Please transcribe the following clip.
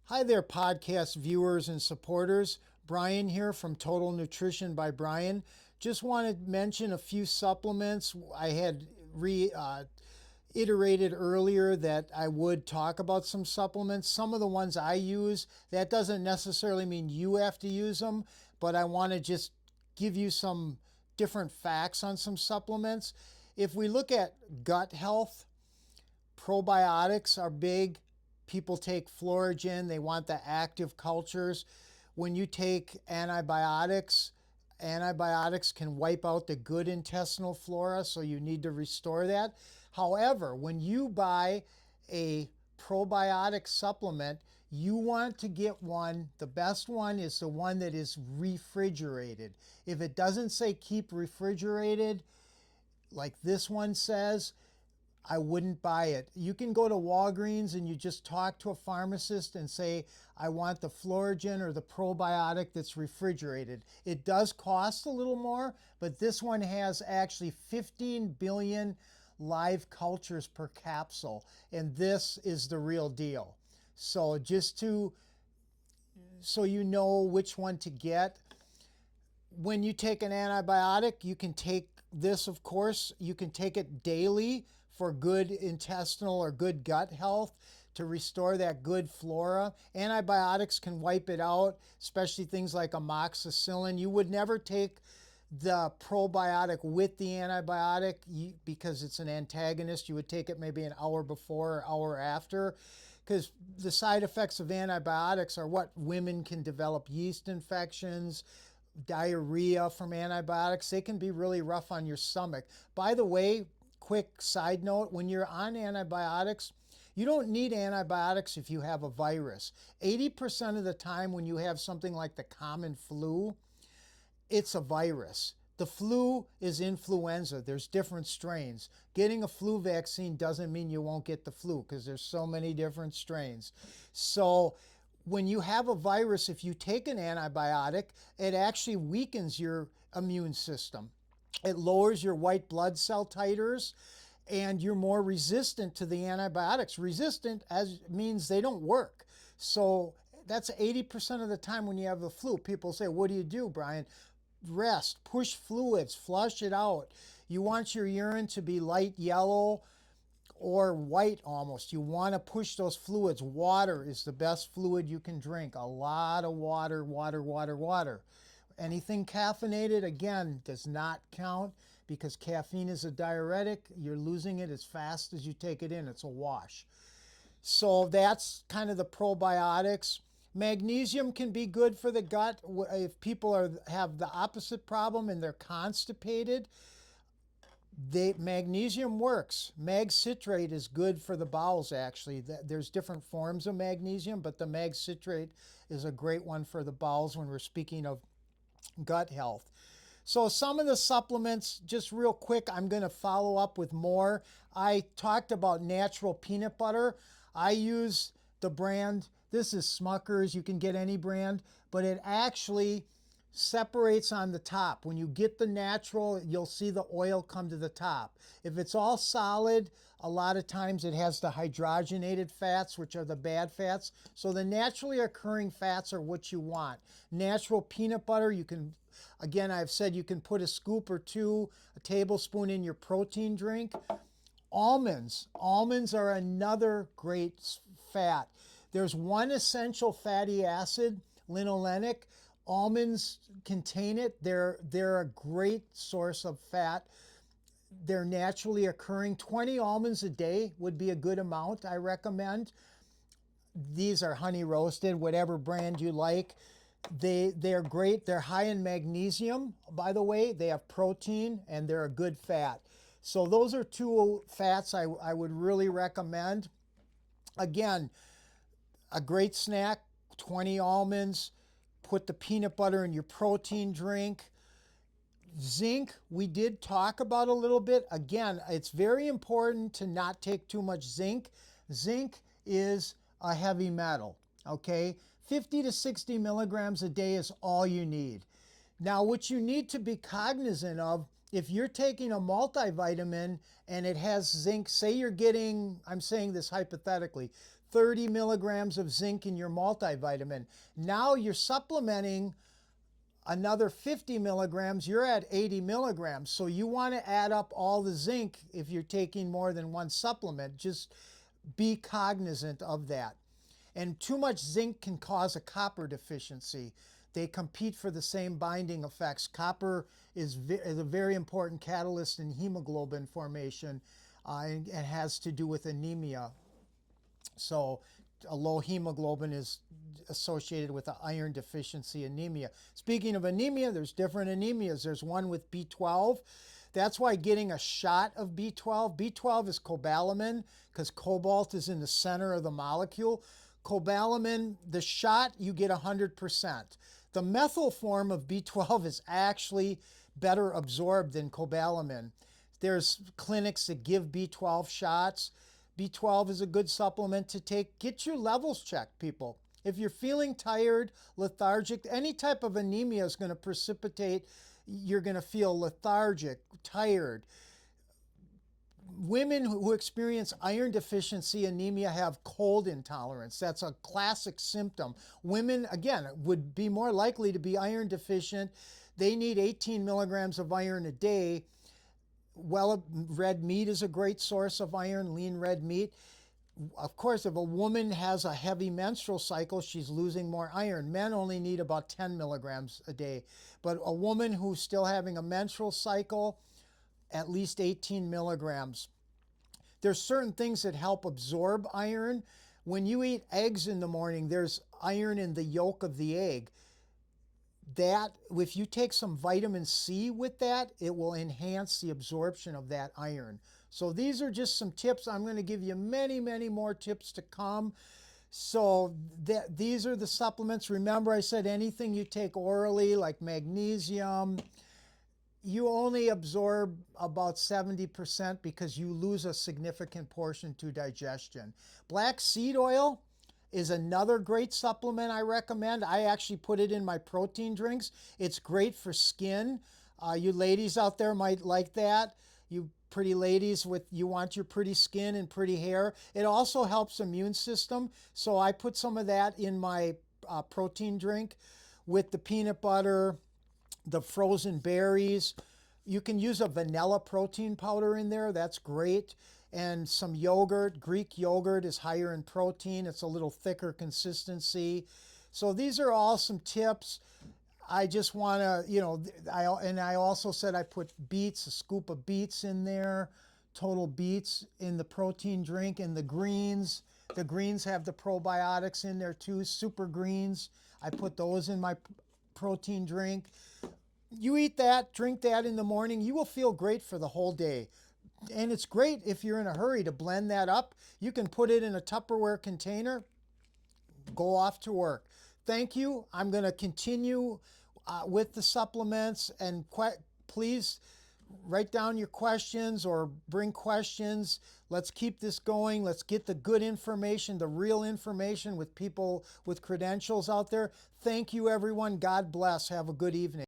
Hi there, podcast viewers and supporters. Brian here from Total Nutrition by Brian. Just want to mention a few supplements. I had iterated earlier that I would talk about some supplements. Some of the ones I use, that doesn't necessarily mean you have to use them, but I want to just give you some different facts on some supplements. If we look at gut health, probiotics are big. People take Florigen, they want the active cultures. When you take antibiotics, antibiotics can wipe out the good intestinal flora, so you need to restore that. However, when you buy a probiotic supplement, you want to get one. The best one is the one that is refrigerated. If it doesn't say keep refrigerated, like this one says, I wouldn't buy it. You can go to Walgreens and you just talk to a pharmacist and say, I want the Florigen or the probiotic that's refrigerated. It does cost a little more, but this one has actually 15 billion live cultures per capsule, and this is the real deal. So so you know which one to get. When you take an antibiotic, you can take this, of course, you can take it daily for good intestinal or good gut health to restore that good flora. Antibiotics can wipe it out, especially things like amoxicillin. You would never take the probiotic with the antibiotic because it's an antagonist. You would take it maybe an hour before or hour after, because the side effects of antibiotics are what women can develop yeast infections, diarrhea from antibiotics. They can be really rough on your stomach. By the way, quick side note, when you're on antibiotics, you don't need antibiotics if you have a virus. 80% of the time when you have something like the common flu, it's a virus. The flu is influenza. There's different strains. Getting a flu vaccine doesn't mean you won't get the flu because there's so many different strains. So when you have a virus, if you take an antibiotic, it actually weakens your immune system. It lowers your white blood cell titers, and you're more resistant to the antibiotics. Resistant as means they don't work. So that's 80% of the time when you have the flu. People say, what do, Brian? Rest, push fluids, flush it out. You want your urine to be light yellow or white almost. You want to push those fluids. Water is the best fluid you can drink. A lot of water, water, water, water. Anything caffeinated, again, does not count because caffeine is a diuretic. You're losing it as fast as you take it in. It's a wash. So that's kind of the probiotics. Magnesium can be good for the gut if people have the opposite problem and they're constipated. Magnesium works. Mag citrate is good for the bowels, actually. There's different forms of magnesium, but the mag citrate is a great one for the bowels when we're speaking of gut health. So some of the supplements, just real quick, I'm going to follow up with more. I talked about natural peanut butter. I use the brand, this is Smucker's, you can get any brand, but it actually separates on the top. When you get the natural, you'll see the oil come to the top. If it's all solid, a lot of times it has the hydrogenated fats, which are the bad fats. So the naturally occurring fats are what you want. Natural peanut butter, you can, again, I've said you can put a scoop or two, a tablespoon in your protein drink. Almonds. Almonds are another great fat. There's one essential fatty acid, linolenic. Almonds contain it. They're a great source of fat. They're naturally occurring. 20 almonds a day would be a good amount, I recommend. These are honey roasted, whatever brand you like. They're great. They're high in magnesium, by the way. They have protein, and they're a good fat. So those are two fats I would really recommend. Again, a great snack, 20 almonds. Put the peanut butter in your protein drink. Zinc, we did talk about a little bit. Again, it's very important to not take too much zinc. Zinc is a heavy metal, okay? 50 to 60 milligrams a day is all you need. Now, what you need to be cognizant of, if you're taking a multivitamin and it has zinc, say you're getting, I'm saying this hypothetically, 30 milligrams of zinc in your multivitamin. Now you're supplementing another 50 milligrams, you're at 80 milligrams. So you want to add up all the zinc if you're taking more than one supplement. Just be cognizant of that. And too much zinc can cause a copper deficiency. They compete for the same binding effects. Copper is a very important catalyst in hemoglobin formation, and it has to do with anemia. So a low hemoglobin is associated with an iron deficiency anemia. Speaking of anemia, there's different anemias. There's one with B12. That's why getting a shot of B12, B12 is cobalamin because cobalt is in the center of the molecule. Cobalamin, the shot, you get 100%. The methyl form of B12 is actually better absorbed than cobalamin. There's clinics that give B12 shots. B12 is a good supplement to take. Get your levels checked, people. If you're feeling tired, lethargic, any type of anemia is going to precipitate, you're going to feel lethargic, tired. Women who experience iron deficiency anemia have cold intolerance. That's a classic symptom. Women, again, would be more likely to be iron deficient. They need 18 milligrams of iron a day. Well, red meat is a great source of iron, lean red meat. Of course, if a woman has a heavy menstrual cycle, she's losing more iron. Men only need about 10 milligrams a day. But a woman who's still having a menstrual cycle, at least 18 milligrams. There's certain things that help absorb iron. When you eat eggs in the morning, there's iron in the yolk of the egg. That, if you take some vitamin C with that, it will enhance the absorption of that iron. So these are just some tips. I'm going to give you many, many more tips to come. So these are the supplements. Remember, I said anything you take orally, like magnesium, you only absorb about 70% because you lose a significant portion to digestion. Black seed oil is another great supplement I recommend. I actually put it in my protein drinks. It's great for skin. You ladies out there might like that. You pretty ladies, you want your pretty skin and pretty hair. It also helps immune system. So I put some of that in my protein drink with the peanut butter, the frozen berries. You can use a vanilla protein powder in there. That's great. And some yogurt. Greek yogurt is higher in protein. It's a little thicker consistency. So these are all some tips. I just want to, I also said I put beets, a scoop of beets in there, total beets in the protein drink, and the greens. The greens have the probiotics in there too, super greens. I put those in my protein drink. You eat that, drink that in the morning, you will feel great for the whole day. And it's great if you're in a hurry to blend that up. You can put it in a Tupperware container, go off to work. Thank you. I'm going to continue with the supplements, and please write down your questions or bring questions. Let's keep this going. Let's get the good information, the real information with people with credentials out there. Thank you, everyone. God bless. Have a good evening.